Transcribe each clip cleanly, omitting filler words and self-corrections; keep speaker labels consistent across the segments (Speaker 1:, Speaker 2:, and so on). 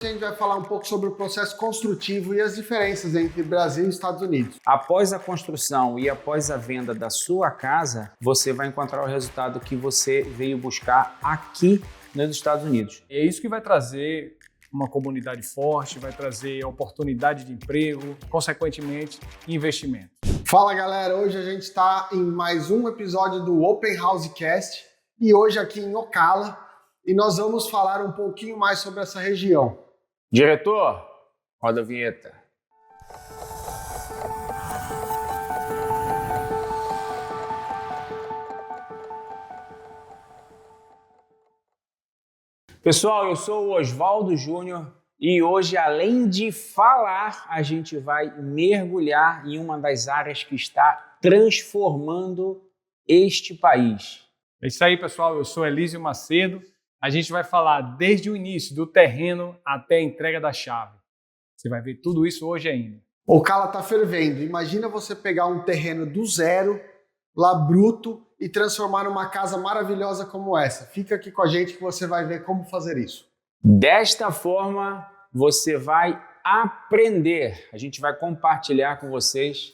Speaker 1: A gente vai falar um pouco sobre o processo construtivo e as diferenças entre Brasil e Estados Unidos.
Speaker 2: Após a construção e após a venda da sua casa, você vai encontrar o resultado que você veio buscar aqui nos Estados Unidos.
Speaker 3: É isso que vai trazer uma comunidade forte, vai trazer oportunidade de emprego, consequentemente, investimento.
Speaker 1: Fala galera, hoje a gente está em mais um episódio do Open House Cast e hoje aqui em Ocala e nós vamos falar um pouquinho mais sobre essa região.
Speaker 2: Diretor, roda a vinheta. Pessoal, eu sou o Oswaldo Júnior e hoje, além de falar, a gente vai mergulhar em uma das áreas que está transformando este país.
Speaker 3: É isso aí, pessoal. Eu sou Elísio Macedo. A gente vai falar desde o início, do terreno até a entrega da chave. Você vai ver tudo isso hoje ainda.
Speaker 1: Ocala está fervendo. Imagina você pegar um terreno do zero, lá bruto, e transformar numa casa maravilhosa como essa. Fica aqui com a gente que você vai ver como fazer isso.
Speaker 2: Desta forma, você vai aprender. A gente vai compartilhar com vocês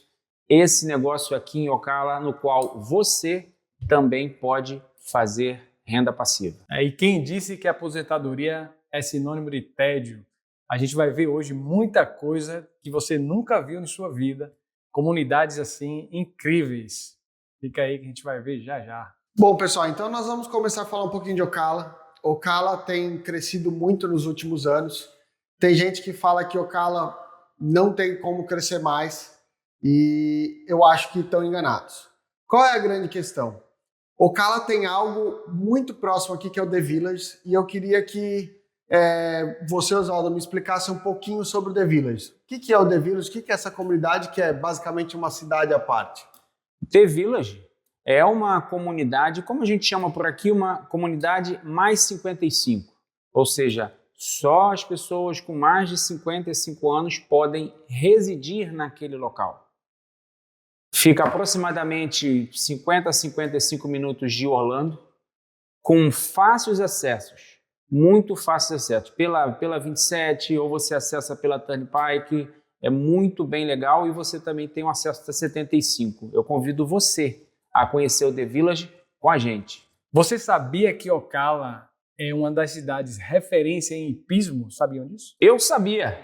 Speaker 2: esse negócio aqui em Ocala, no qual você também pode fazer renda passiva.
Speaker 3: E quem disse que a aposentadoria é sinônimo de tédio? A gente vai ver hoje muita coisa que você nunca viu em sua vida. Comunidades assim incríveis. Fica aí que a gente vai ver já já.
Speaker 1: Bom, pessoal, então nós vamos começar a falar um pouquinho de Ocala. Ocala tem crescido muito nos últimos anos. Tem gente que fala que Ocala não tem como crescer mais e eu acho que estão enganados. Qual é a grande questão? Ocala tem algo muito próximo aqui que é o The Village e eu queria que você, Oswaldo, me explicasse um pouquinho sobre o The Village. O que é o The Village? O que é essa comunidade que é basicamente uma cidade à parte?
Speaker 2: The Village é uma comunidade, como a gente chama por aqui, uma comunidade mais 55. Ou seja, só as pessoas com mais de 55 anos podem residir naquele local. Fica aproximadamente 50 a 55 minutos de Orlando, com fáceis acessos, muito fáceis acessos, pela 27, ou você acessa pela Turnpike, é muito bem legal, e você também tem um acesso até 75. Eu convido você a conhecer o The Village com a gente.
Speaker 3: Você sabia que Ocala é uma das cidades referência em hipismo? Sabiam disso?
Speaker 2: Eu sabia.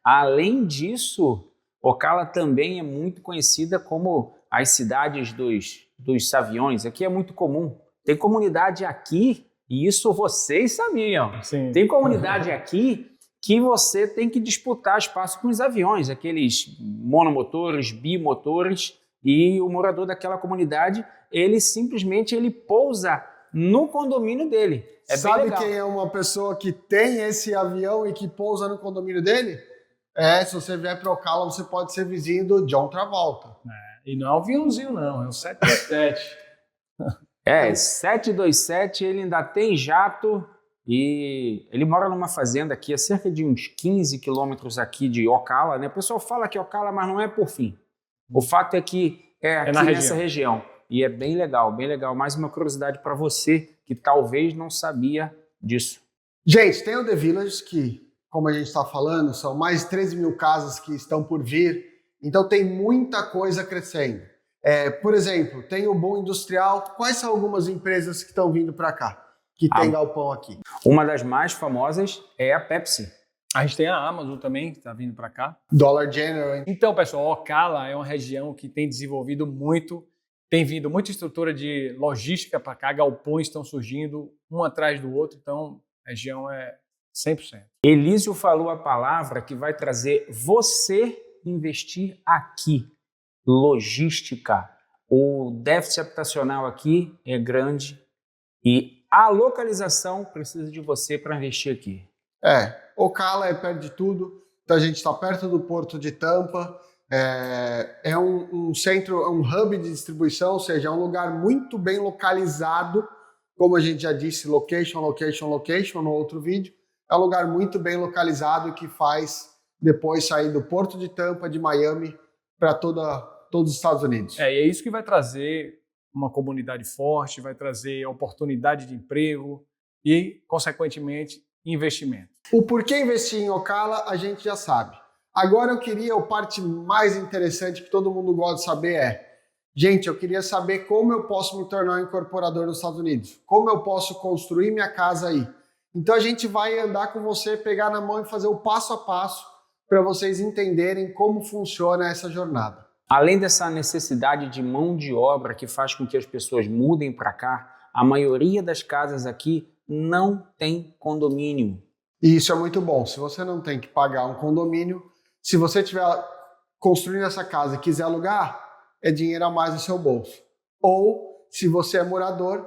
Speaker 2: Além disso, Ocala também é muito conhecida como as cidades dos saviões. Aqui é muito comum. Tem comunidade aqui, e isso vocês sabiam.
Speaker 3: Sim.
Speaker 2: Tem comunidade aqui que você tem que disputar espaço com os aviões, aqueles monomotores, bimotores, e o morador daquela comunidade, ele simplesmente pousa no condomínio dele.
Speaker 1: Sabe quem é uma pessoa que tem esse avião e que pousa no condomínio dele? Se você vier para Ocala, você pode ser vizinho do John Travolta.
Speaker 3: E não é um aviãozinho não, é um 727.
Speaker 2: 727, ele ainda tem jato e ele mora numa fazenda aqui a cerca de uns 15 quilômetros aqui de Ocala, né? O pessoal fala que é Ocala, mas não é por fim. O fato é que é aqui nessa região. E é bem legal, bem legal. Mais uma curiosidade para você que talvez não sabia disso.
Speaker 1: Gente, tem o The Village que, como a gente está falando, são mais de 13 mil casas que estão por vir. Então tem muita coisa crescendo. Por exemplo, tem o Boom Industrial. Quais são algumas empresas que estão vindo para cá? Que tem galpão aqui?
Speaker 2: Uma das mais famosas é a Pepsi.
Speaker 3: A gente tem a Amazon também, que está vindo para cá.
Speaker 1: Dollar General.
Speaker 3: Então, pessoal, Ocala é uma região que tem desenvolvido muito. Tem vindo muita estrutura de logística para cá. Galpões estão surgindo um atrás do outro. Então, a região é 100%.
Speaker 2: Elísio falou a palavra que vai trazer você investir aqui. Logística. O déficit habitacional aqui é grande e a localização precisa de você para investir aqui.
Speaker 1: Ocala é perto de tudo. Então a gente está perto do Porto de Tampa. É um centro, um hub de distribuição, ou seja, é um lugar muito bem localizado. Como a gente já disse, location, location, location no outro vídeo. É um lugar muito bem localizado que faz depois sair do Porto de Tampa, de Miami, para todos os Estados Unidos.
Speaker 3: E é isso que vai trazer uma comunidade forte, vai trazer oportunidade de emprego e, consequentemente, investimento.
Speaker 1: O porquê investir em Ocala, a gente já sabe. Agora a parte mais interessante que todo mundo gosta de saber gente, eu queria saber como eu posso me tornar um incorporador nos Estados Unidos. Como eu posso construir minha casa aí. Então a gente vai andar com você, pegar na mão e fazer o passo a passo para vocês entenderem como funciona essa jornada.
Speaker 2: Além dessa necessidade de mão de obra que faz com que as pessoas mudem para cá, a maioria das casas aqui não tem condomínio.
Speaker 1: E isso é muito bom. Se você não tem que pagar um condomínio, se você estiver construindo essa casa e quiser alugar, é dinheiro a mais no seu bolso. Ou, se você é morador,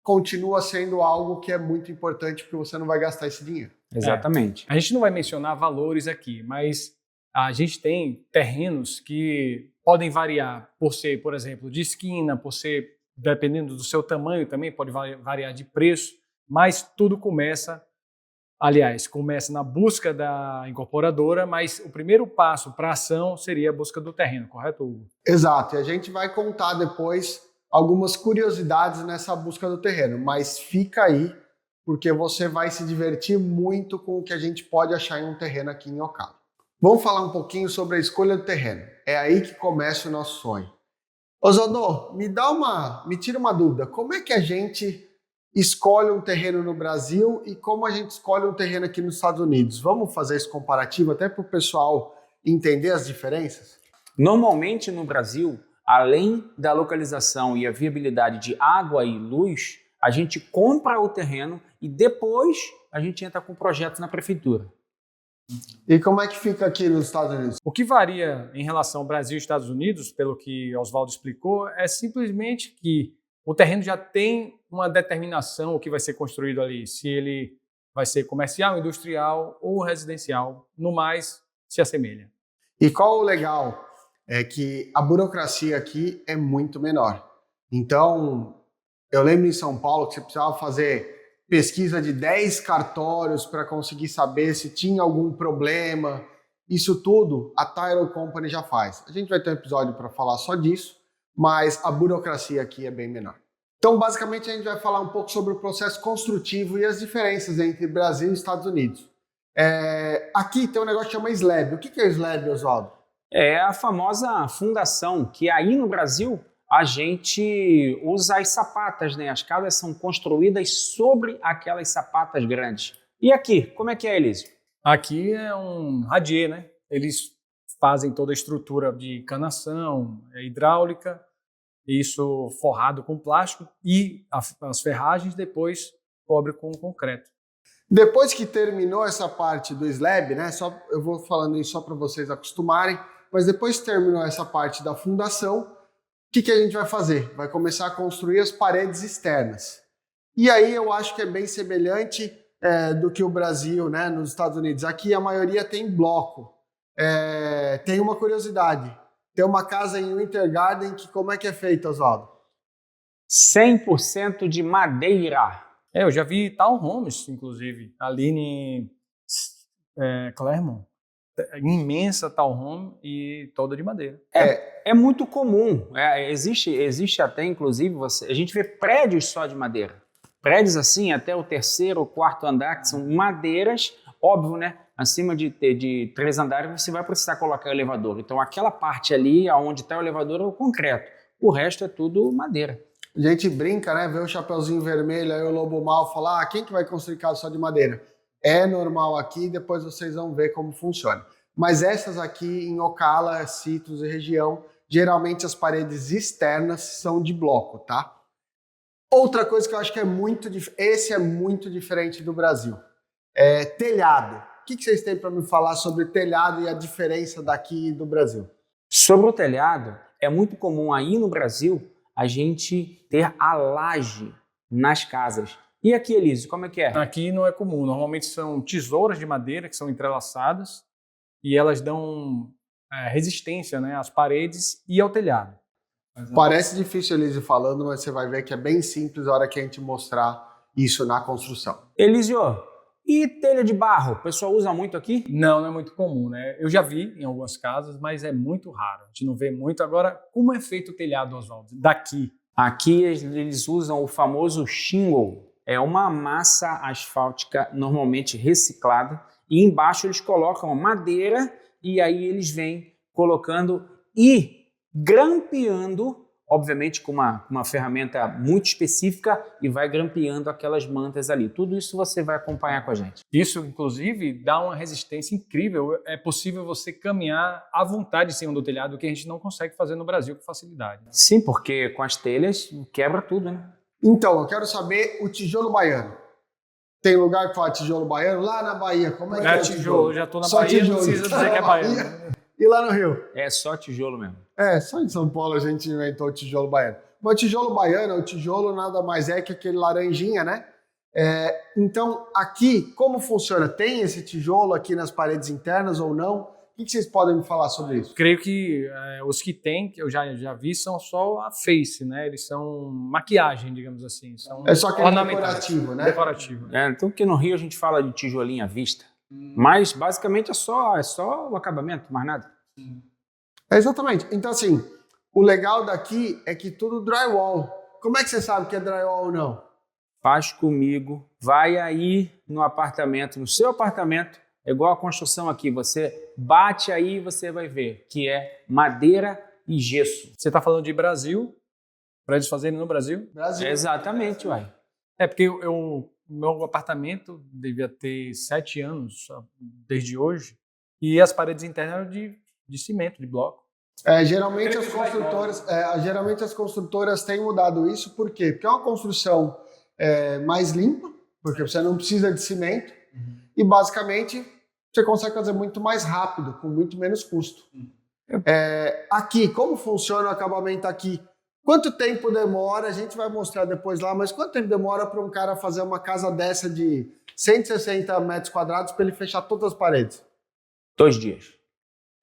Speaker 1: continua sendo algo que é muito importante porque você não vai gastar esse dinheiro.
Speaker 2: Exatamente.
Speaker 3: A gente não vai mencionar valores aqui, mas a gente tem terrenos que podem variar por ser, por exemplo, de esquina, por ser, dependendo do seu tamanho também, pode variar de preço, mas tudo começa na busca da incorporadora, mas o primeiro passo para a ação seria a busca do terreno, correto, Hugo?
Speaker 1: Exato, e a gente vai contar depois algumas curiosidades nessa busca do terreno, mas fica aí, porque você vai se divertir muito com o que a gente pode achar em um terreno aqui em Ocala. Vamos falar um pouquinho sobre a escolha do terreno. É aí que começa o nosso sonho. Oswaldo, me tira uma dúvida. Como é que a gente escolhe um terreno no Brasil e como a gente escolhe um terreno aqui nos Estados Unidos? Vamos fazer esse comparativo até para o pessoal entender as diferenças?
Speaker 2: Normalmente no Brasil, além da localização e a viabilidade de água e luz, a gente compra o terreno e depois a gente entra com projetos na prefeitura.
Speaker 1: E como é que fica aqui nos Estados Unidos?
Speaker 3: O que varia em relação ao Brasil e Estados Unidos, pelo que Oswaldo explicou, é simplesmente que o terreno já tem uma determinação o que vai ser construído ali, se ele vai ser comercial, industrial ou residencial, no mais se assemelha.
Speaker 1: E qual o legal? É que a burocracia aqui é muito menor. Então, eu lembro em São Paulo que você precisava fazer pesquisa de 10 cartórios para conseguir saber se tinha algum problema. Isso tudo a Title Company já faz. A gente vai ter um episódio para falar só disso, mas a burocracia aqui é bem menor. Então, basicamente, a gente vai falar um pouco sobre o processo construtivo e as diferenças entre Brasil e Estados Unidos. Aqui tem um negócio que chama slab. O que é slab, Oswaldo?
Speaker 2: É a famosa fundação, que aí no Brasil a gente usa as sapatas, né? As casas são construídas sobre aquelas sapatas grandes. E aqui, como é que é, Elísio?
Speaker 3: Aqui é um radier, né? Eles fazem toda a estrutura de canação, hidráulica, isso forrado com plástico e as ferragens depois cobre com concreto.
Speaker 1: Depois que terminou essa parte do slab, né? Eu vou falando isso só para vocês acostumarem, mas depois que terminou essa parte da fundação, o que a gente vai fazer? Vai começar a construir as paredes externas. E aí eu acho que é bem semelhante do que o Brasil, né, nos Estados Unidos. Aqui a maioria tem bloco. Tem uma curiosidade. Tem uma casa em Winter Garden que como é que é feita, Oswaldo?
Speaker 2: 100% de madeira.
Speaker 3: Eu já vi townhomes, inclusive, ali em Claremont. Imensa townhome e toda de madeira.
Speaker 2: É muito comum. Existe até, inclusive, a gente vê prédios só de madeira. Prédios assim, até o terceiro ou quarto andar, que são madeiras, óbvio, né? Acima de 3 andares você vai precisar colocar o elevador. Então aquela parte ali, onde está o elevador, é o concreto. O resto é tudo madeira.
Speaker 1: A gente brinca, né? Vê o Chapeuzinho Vermelho, aí o Lobo Mal falar, quem que vai construir casa só de madeira? É normal aqui, depois vocês vão ver como funciona. Mas essas aqui em Ocala, Citrus e região, geralmente as paredes externas são de bloco, tá? Outra coisa que eu acho que esse é muito diferente do Brasil. Telhado. O que vocês têm para me falar sobre telhado e a diferença daqui e do Brasil?
Speaker 2: Sobre o telhado, é muito comum aí no Brasil a gente ter a laje nas casas. E aqui, Elísio, como é que é?
Speaker 3: Aqui não é comum. Normalmente são tesouras de madeira que são entrelaçadas e elas dão resistência, né, às paredes e ao telhado.
Speaker 1: Parece difícil, Elísio, falando, mas você vai ver que é bem simples a hora que a gente mostrar isso na construção.
Speaker 2: Elísio, e telha de barro? O pessoal usa muito aqui?
Speaker 3: Não é muito comum, né? Eu já vi em algumas casas, mas é muito raro. A gente não vê muito. Agora, como é feito o telhado, Oswaldo? Daqui?
Speaker 2: Aqui eles usam o famoso shingle. é uma massa asfáltica normalmente reciclada e embaixo eles colocam madeira e aí eles vêm colocando e grampeando, obviamente com uma ferramenta muito específica e vai grampeando aquelas mantas ali. Tudo isso você vai acompanhar com a gente.
Speaker 3: Isso, inclusive, dá uma resistência incrível. É possível você caminhar à vontade em cima do telhado, o que a gente não consegue fazer no Brasil com facilidade.
Speaker 2: Sim, porque com as telhas quebra tudo, né?
Speaker 1: Então, eu quero saber o tijolo baiano. Tem lugar que fala tijolo baiano? Lá na Bahia, como é que é o tijolo?
Speaker 3: Eu já estou na
Speaker 1: Só
Speaker 3: Bahia,
Speaker 1: tijolo.
Speaker 3: não precisa dizer que é baiano.
Speaker 1: E lá no Rio?
Speaker 2: É só tijolo mesmo.
Speaker 1: Só em São Paulo a gente inventou o tijolo baiano. Mas o tijolo baiano, o tijolo nada mais é que aquele laranjinha, né? Então, aqui, como funciona? Tem esse tijolo aqui nas paredes internas ou não? O que vocês podem me falar sobre isso?
Speaker 3: Creio que os que tem, que eu já vi, são só a face, né? Eles são maquiagem, digamos assim. São
Speaker 1: É só aquele
Speaker 3: ornamentais.
Speaker 1: decorativo, né?
Speaker 3: Decorativo.
Speaker 2: Então, aqui no Rio a gente fala de tijolinho à vista, mas basicamente é só o acabamento, mais nada.
Speaker 1: Exatamente. Então, assim, o legal daqui é que tudo drywall. Como é que você sabe que é drywall ou não?
Speaker 2: Faz comigo, vai aí no apartamento, no seu apartamento, é igual a construção aqui, você bate aí e você vai ver que é madeira e gesso.
Speaker 3: Você está falando de Brasil, para eles fazerem no Brasil?
Speaker 1: Brasil.
Speaker 2: Exatamente, uai.
Speaker 3: Porque meu apartamento devia ter 7 anos desde hoje e as paredes internas eram de cimento, de bloco.
Speaker 1: Geralmente as construtoras têm mudado isso, por quê? Porque é uma construção mais limpa, porque você não precisa de cimento e basicamente você consegue fazer muito mais rápido, com muito menos custo. Aqui, como funciona o acabamento aqui? Quanto tempo demora? A gente vai mostrar depois lá, mas quanto tempo demora para um cara fazer uma casa dessa de 160 metros quadrados para ele fechar todas as paredes?
Speaker 2: 2 dias.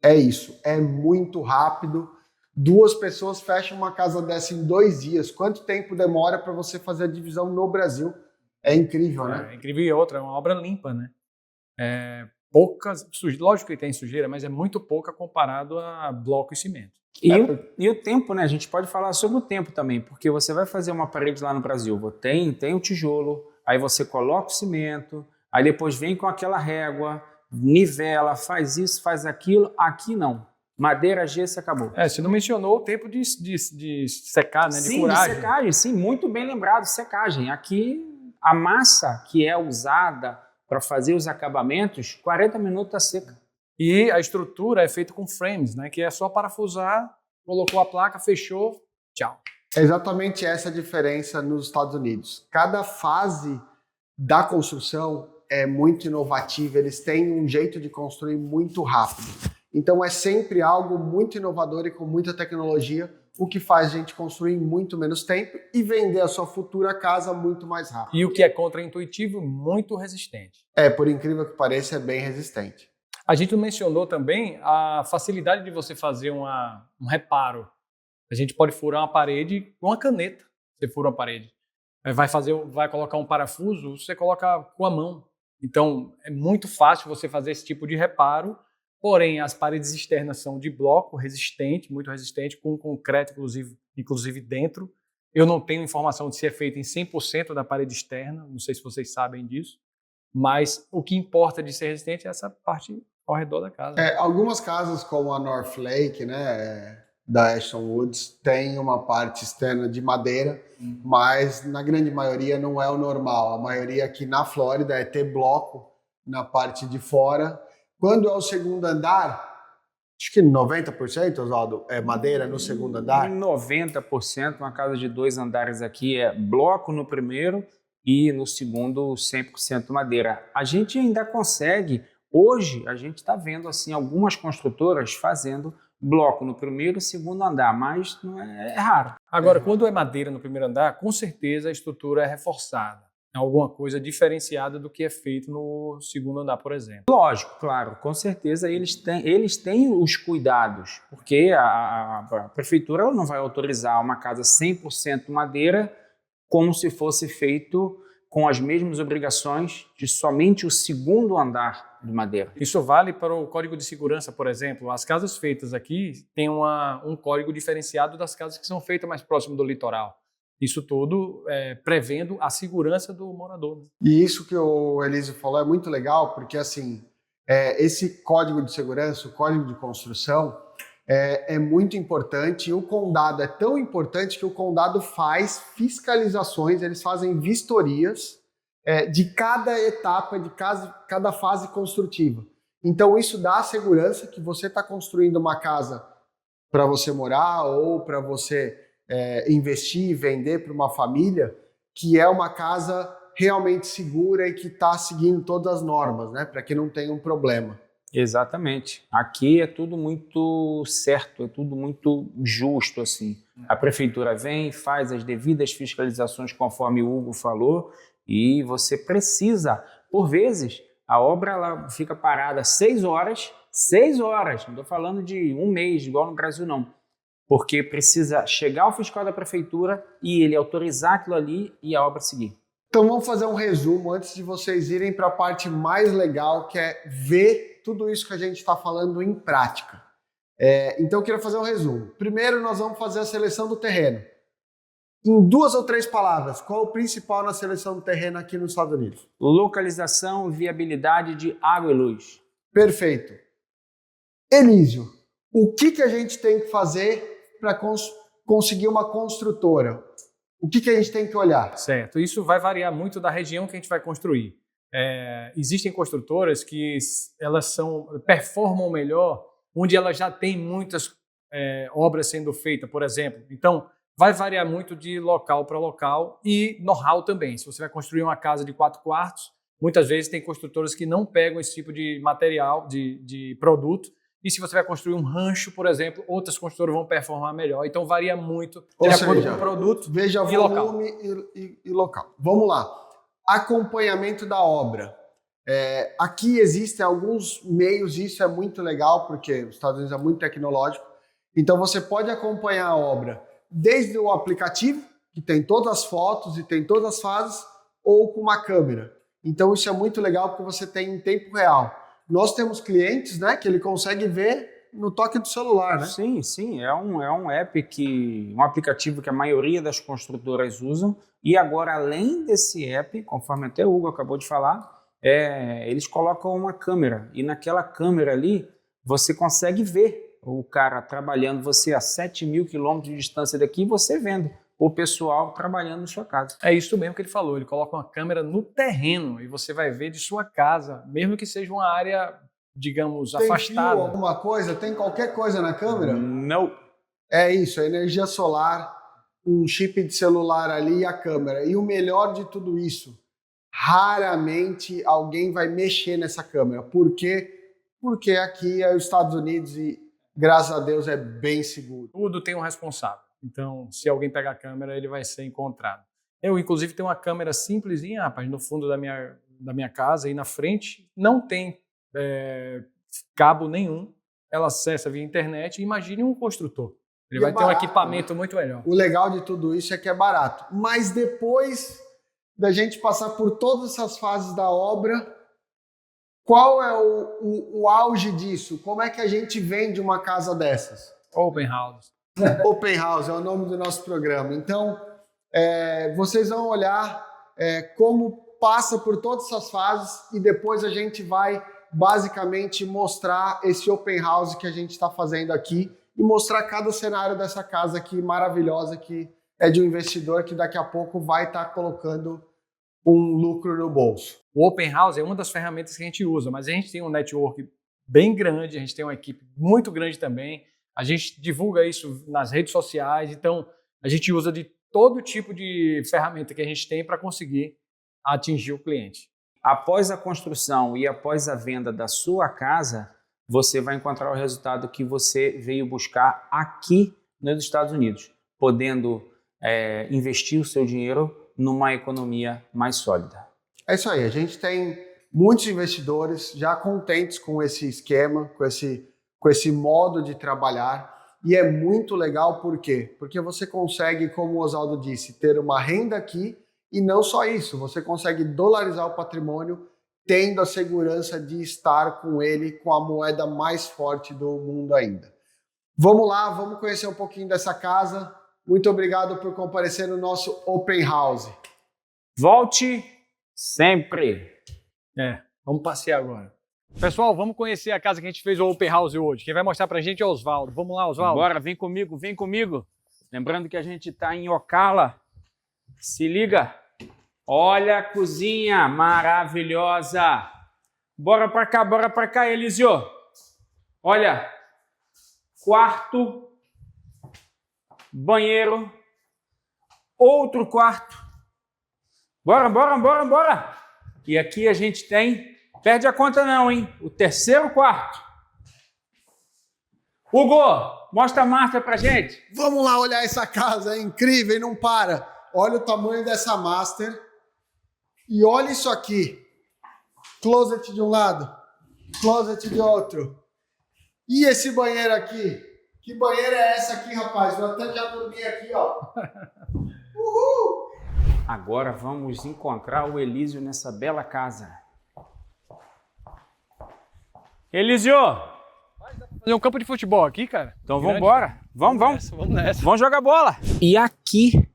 Speaker 1: É isso, é muito rápido. 2 pessoas fecham uma casa dessa em 2 dias. Quanto tempo demora para você fazer a divisão no Brasil? É incrível, né?
Speaker 3: É incrível. E outra, é uma obra limpa, né? Poucas, lógico que tem sujeira, mas é muito pouca comparado a bloco e cimento.
Speaker 2: E o tempo, né? A gente pode falar sobre o tempo também, porque você vai fazer uma parede lá no Brasil, tem o tijolo, aí você coloca o cimento, aí depois vem com aquela régua, nivela, faz isso, faz aquilo. Aqui não. Madeira, gesso, acabou.
Speaker 3: Você não mencionou o tempo de secar, né?
Speaker 2: Sim,
Speaker 3: de curagem.
Speaker 2: de secagem, sim, muito bem lembrado, secagem. Aqui, a massa que é usada para fazer os acabamentos, 40 minutos está seca.
Speaker 3: E a estrutura é feita com frames, né? Que é só parafusar, colocou a placa, fechou, tchau.
Speaker 1: É exatamente essa a diferença nos Estados Unidos. Cada fase da construção é muito inovativa, eles têm um jeito de construir muito rápido. Então é sempre algo muito inovador e com muita tecnologia, o que faz a gente construir em muito menos tempo e vender a sua futura casa muito mais rápido.
Speaker 3: E o que é contraintuitivo, muito resistente.
Speaker 1: Por incrível que pareça, é bem resistente.
Speaker 3: A gente mencionou também a facilidade de você fazer um reparo. A gente pode furar uma parede com uma caneta. Você fura uma parede. Vai colocar um parafuso, você coloca com a mão. Então, é muito fácil você fazer esse tipo de reparo. Porém, as paredes externas são de bloco resistente, muito resistente, com concreto, inclusive dentro. Eu não tenho informação de se é feito em 100% da parede externa, não sei se vocês sabem disso, mas o que importa de ser resistente é essa parte ao redor da casa.
Speaker 1: Algumas casas, como a Northlake, né, da Ashton Woods, tem uma parte externa de madeira, mas na grande maioria não é o normal. A maioria aqui na Flórida é ter bloco na parte de fora. Quando é o segundo andar, acho que 90%, Oswaldo, é madeira no segundo andar?
Speaker 2: 90%, uma casa de 2 andares aqui é bloco no primeiro e no segundo 100% madeira. A gente ainda consegue, hoje a gente está vendo assim algumas construtoras fazendo bloco no primeiro e segundo andar, mas não é raro.
Speaker 3: Agora, quando é madeira no primeiro andar, com certeza a estrutura é reforçada. É alguma coisa diferenciada do que é feito no segundo andar, por exemplo.
Speaker 2: Lógico, claro, com certeza eles têm os cuidados, porque a prefeitura ela não vai autorizar uma casa 100% madeira como se fosse feito com as mesmas obrigações de somente o segundo andar de madeira.
Speaker 3: Isso vale para o Código de Segurança, por exemplo. As casas feitas aqui têm um código diferenciado das casas que são feitas mais próximo do litoral. Isso tudo prevendo a segurança do morador.
Speaker 1: E isso que o Elísio falou é muito legal, porque assim, esse código de segurança, o código de construção, é muito importante, e o condado é tão importante que o condado faz fiscalizações, eles fazem vistorias de cada etapa, de cada fase construtiva. Então isso dá a segurança que você está construindo uma casa para você morar ou para você investir e vender para uma família, que é uma casa realmente segura e que está seguindo todas as normas, né, para que não tenha um problema.
Speaker 2: Exatamente. Aqui é tudo muito certo, é tudo muito justo, assim. A prefeitura vem, faz as devidas fiscalizações conforme o Hugo falou, e você precisa, por vezes, a obra ela fica parada 6 horas, não estou falando de um mês, igual no Brasil não, porque precisa chegar ao fiscal da prefeitura e ele autorizar aquilo ali e a obra seguir.
Speaker 1: Então vamos fazer um resumo antes de vocês irem para a parte mais legal, que é ver tudo isso que a gente está falando em prática. Então eu queria fazer um resumo. Primeiro nós vamos fazer a seleção do terreno. Em 2 ou 3 palavras, qual é o principal na seleção do terreno aqui nos Estados Unidos?
Speaker 2: Localização e viabilidade de água e luz.
Speaker 1: Perfeito. Elísio, o que a gente tem que fazer para conseguir uma construtora? O que a gente tem que olhar?
Speaker 3: Certo. Isso vai variar muito da região que a gente vai construir. Existem construtoras que elas performam melhor onde elas já têm muitas obras sendo feitas, por exemplo. Então, vai variar muito de local para local e know-how também. Se você vai construir uma casa de 4 quartos, muitas vezes tem construtoras que não pegam esse tipo de material, de produto. E se você vai construir um rancho, por exemplo, outras construtoras vão performar melhor. Então varia muito de acordo com o produto
Speaker 1: veja
Speaker 3: e local.
Speaker 1: Volume e local. Vamos lá. Acompanhamento da obra. Aqui existem alguns meios, isso é muito legal, porque os Estados Unidos é muito tecnológico. Então você pode acompanhar a obra desde o aplicativo, que tem todas as fotos e tem todas as fases, ou com uma câmera. Então isso é muito legal porque você tem em tempo real. Nós temos clientes, né, que ele consegue ver no toque do celular, né?
Speaker 2: Sim. É um app um aplicativo que a maioria das construtoras usam. E agora, além desse app, conforme até o Hugo acabou de falar, eles colocam uma câmera. E naquela câmera ali, você consegue ver o cara trabalhando, você a 7.000 quilômetros de distância daqui, você vendo o pessoal trabalhando na sua casa.
Speaker 3: É isso mesmo que ele falou, ele coloca uma câmera no terreno e você vai ver de sua casa, mesmo que seja uma área, digamos, afastada.
Speaker 1: Tem alguma coisa? Tem qualquer coisa na câmera?
Speaker 2: Não.
Speaker 1: É isso, a energia solar, um chip de celular ali e a câmera. E o melhor de tudo isso, raramente alguém vai mexer nessa câmera. Por quê? Porque aqui é os Estados Unidos e, graças a Deus, é bem seguro.
Speaker 3: Tudo tem um responsável. Então, se alguém pegar a câmera, ele vai ser encontrado. Eu, inclusive, tenho uma câmera simplesinha, rapaz, no fundo da minha casa e na frente. Não tem cabo nenhum. Ela acessa via internet. Imagine um construtor. Ele vai ter um equipamento muito melhor.
Speaker 1: O legal de tudo isso é que é barato. Mas depois da gente passar por todas essas fases da obra, qual é o auge disso? Como é que a gente vende uma casa dessas?
Speaker 3: Open house.
Speaker 1: Open House é o nome do nosso programa. Então, vocês vão olhar como passa por todas essas fases e depois a gente vai basicamente mostrar esse Open House que a gente está fazendo aqui e mostrar cada cenário dessa casa aqui maravilhosa que é de um investidor que daqui a pouco vai estar colocando um lucro no bolso.
Speaker 3: O Open House é uma das ferramentas que a gente usa, mas a gente tem um network bem grande, a gente tem uma equipe muito grande também. A gente divulga isso nas redes sociais, então a gente usa de todo tipo de ferramenta que a gente tem para conseguir atingir o cliente.
Speaker 2: Após a construção e após a venda da sua casa, você vai encontrar o resultado que você veio buscar aqui nos Estados Unidos, podendo investir o seu dinheiro numa economia mais sólida.
Speaker 1: É isso aí, a gente tem muitos investidores já contentes com esse esquema, com esse modo de trabalhar, e é muito legal, por quê? Porque você consegue, como o Oswaldo disse, ter uma renda aqui, e não só isso, você consegue dolarizar o patrimônio, tendo a segurança de estar com ele, com a moeda mais forte do mundo ainda. Vamos lá, vamos conhecer um pouquinho dessa casa. Muito obrigado por comparecer no nosso Open House.
Speaker 2: Volte sempre.
Speaker 3: Vamos passear agora. Pessoal, vamos conhecer a casa que a gente fez o Open House hoje. Quem vai mostrar pra gente é o Oswaldo. Vamos lá, Oswaldo.
Speaker 2: Bora, vem comigo, vem comigo. Lembrando que a gente está em Ocala. Se liga. Olha a cozinha maravilhosa. Bora pra cá, Elísio. Olha, quarto, banheiro, outro quarto. Bora. E aqui a gente tem, perde a conta não, hein? O terceiro quarto. Hugo, mostra a master pra gente.
Speaker 1: Vamos lá olhar essa casa, é incrível e não para. Olha o tamanho dessa master. E olha isso aqui. Closet de um lado, closet de outro. E esse banheiro aqui? Que banheira é essa aqui, rapaz? Eu até já dormi aqui, ó. Uhul!
Speaker 2: Agora vamos encontrar o Elísio nessa bela casa. Elísio!
Speaker 3: Fazer um campo de futebol aqui, cara.
Speaker 2: Então vamos embora. Vamos.
Speaker 3: Vamos nessa.
Speaker 2: Vamos jogar bola. E aqui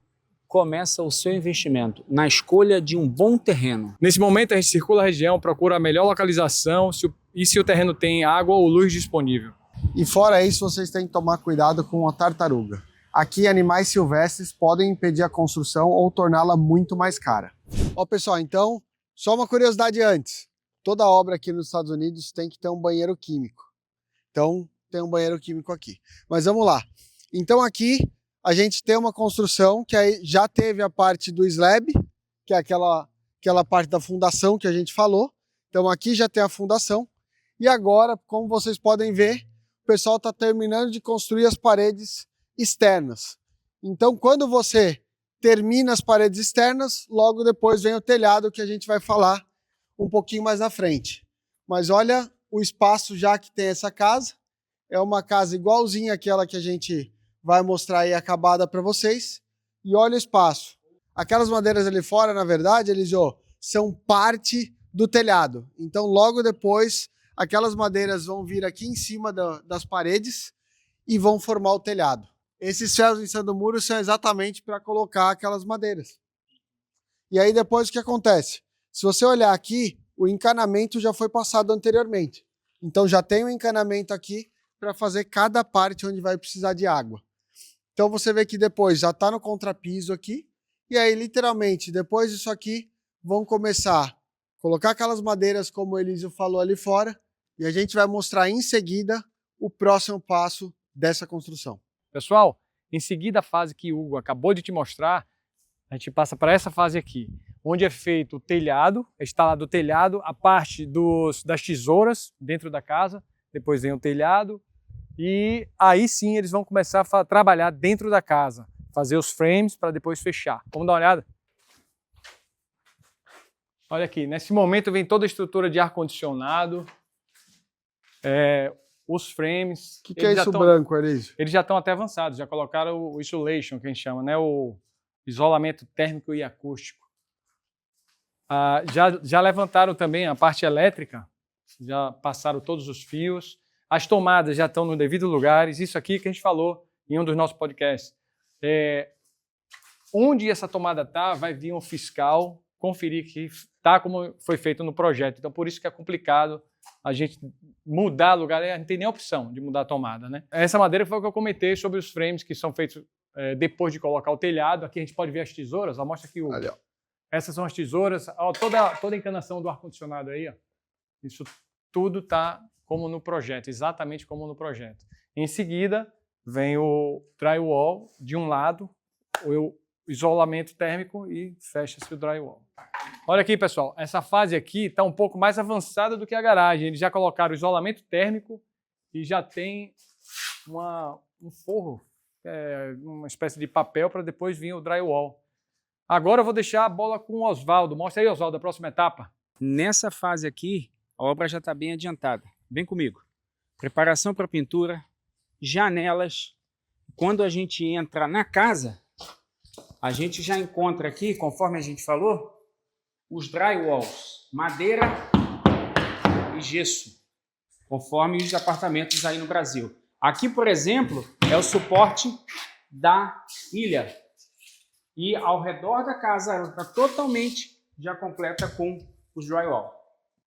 Speaker 2: começa o seu investimento, na escolha de um bom terreno.
Speaker 3: Nesse momento a gente circula a região, procura a melhor localização e se o terreno tem água ou luz disponível.
Speaker 1: E fora isso, vocês têm que tomar cuidado com a tartaruga. Aqui, animais silvestres podem impedir a construção ou torná-la muito mais cara. Ó, pessoal, então, só uma curiosidade antes. Toda obra aqui nos Estados Unidos tem que ter um banheiro químico. Então, tem um banheiro químico aqui. Mas vamos lá. Então, aqui, a gente tem uma construção que aí já teve a parte do slab, que é aquela parte da fundação que a gente falou. Então, aqui já tem a fundação. E agora, como vocês podem ver, o pessoal está terminando de construir as paredes externas. Então, quando você termina as paredes externas, logo depois vem o telhado, que a gente vai falar um pouquinho mais na frente. Mas olha o espaço já que tem essa casa. É uma casa igualzinha àquela que a gente vai mostrar aí acabada para vocês. E olha o espaço. Aquelas madeiras ali fora, na verdade, Elisio, são parte do telhado. Então, logo depois, aquelas madeiras vão vir aqui em cima das paredes e vão formar o telhado. Esses ferros em cima do muro são exatamente para colocar aquelas madeiras. E aí depois o que acontece? Se você olhar aqui, o encanamento já foi passado anteriormente. Então já tem um encanamento aqui para fazer cada parte onde vai precisar de água. Então você vê que depois já está no contrapiso aqui. E aí literalmente, depois disso aqui, vão começar a colocar aquelas madeiras como o Elísio falou ali fora. E a gente vai mostrar em seguida o próximo passo dessa construção.
Speaker 3: Pessoal, em seguida a fase que o Hugo acabou de te mostrar, a gente passa para essa fase aqui, onde é feito o telhado, é instalado o telhado, a parte das tesouras dentro da casa, depois vem o telhado, e aí sim eles vão começar a trabalhar dentro da casa, fazer os frames para depois fechar. Vamos dar uma olhada? Olha aqui, nesse momento vem toda a estrutura de ar-condicionado, os frames.
Speaker 1: O que é isso branco, Elísio?
Speaker 3: Eles já estão até avançados, já colocaram o insulation, que a gente chama, né? O isolamento térmico e acústico. Já levantaram também a parte elétrica, já passaram todos os fios. As tomadas já estão nos devidos lugares. Isso aqui que a gente falou em um dos nossos podcasts. Onde essa tomada está, vai vir um fiscal conferir que está como foi feito no projeto. Então, por isso que é complicado a gente mudar lugar, não tem nem opção de mudar a tomada, né? Essa madeira foi o que eu comentei sobre os frames que são feitos depois de colocar o telhado. Aqui a gente pode ver as tesouras, ó, mostra aqui o...
Speaker 1: Ali, ó.
Speaker 3: Essas são as tesouras, ó, toda a encanação do ar-condicionado aí, ó. Isso tudo está como no projeto, exatamente como no projeto. Em seguida, vem o drywall de um lado, o isolamento térmico e fecha-se o drywall. Olha aqui, pessoal, essa fase aqui está um pouco mais avançada do que a garagem. Eles já colocaram o isolamento térmico e já tem um forro, uma espécie de papel para depois vir o drywall. Agora eu vou deixar a bola com o Oswaldo. Mostra aí, Oswaldo, a próxima etapa.
Speaker 2: Nessa fase aqui, a obra já está bem adiantada. Vem comigo. Preparação para pintura, janelas. Quando a gente entra na casa, a gente já encontra aqui, conforme a gente falou, os drywalls, madeira e gesso, conforme os apartamentos aí no Brasil. Aqui, por exemplo, é o suporte da ilha. E ao redor da casa ela está totalmente já completa com os drywall.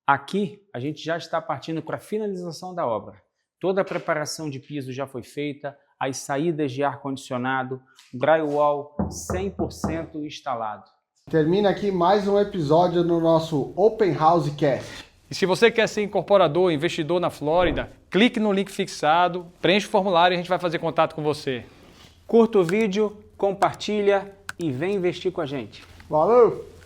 Speaker 2: Aqui a gente já está partindo para a finalização da obra. Toda a preparação de piso já foi feita, as saídas de ar-condicionado, drywall 100% instalado.
Speaker 1: Termina aqui mais um episódio no nosso Open House Cast.
Speaker 3: E se você quer ser incorporador, investidor na Flórida, clique no link fixado, preencha o formulário e a gente vai fazer contato com você.
Speaker 2: Curta o vídeo, compartilha e vem investir com a gente.
Speaker 1: Valeu!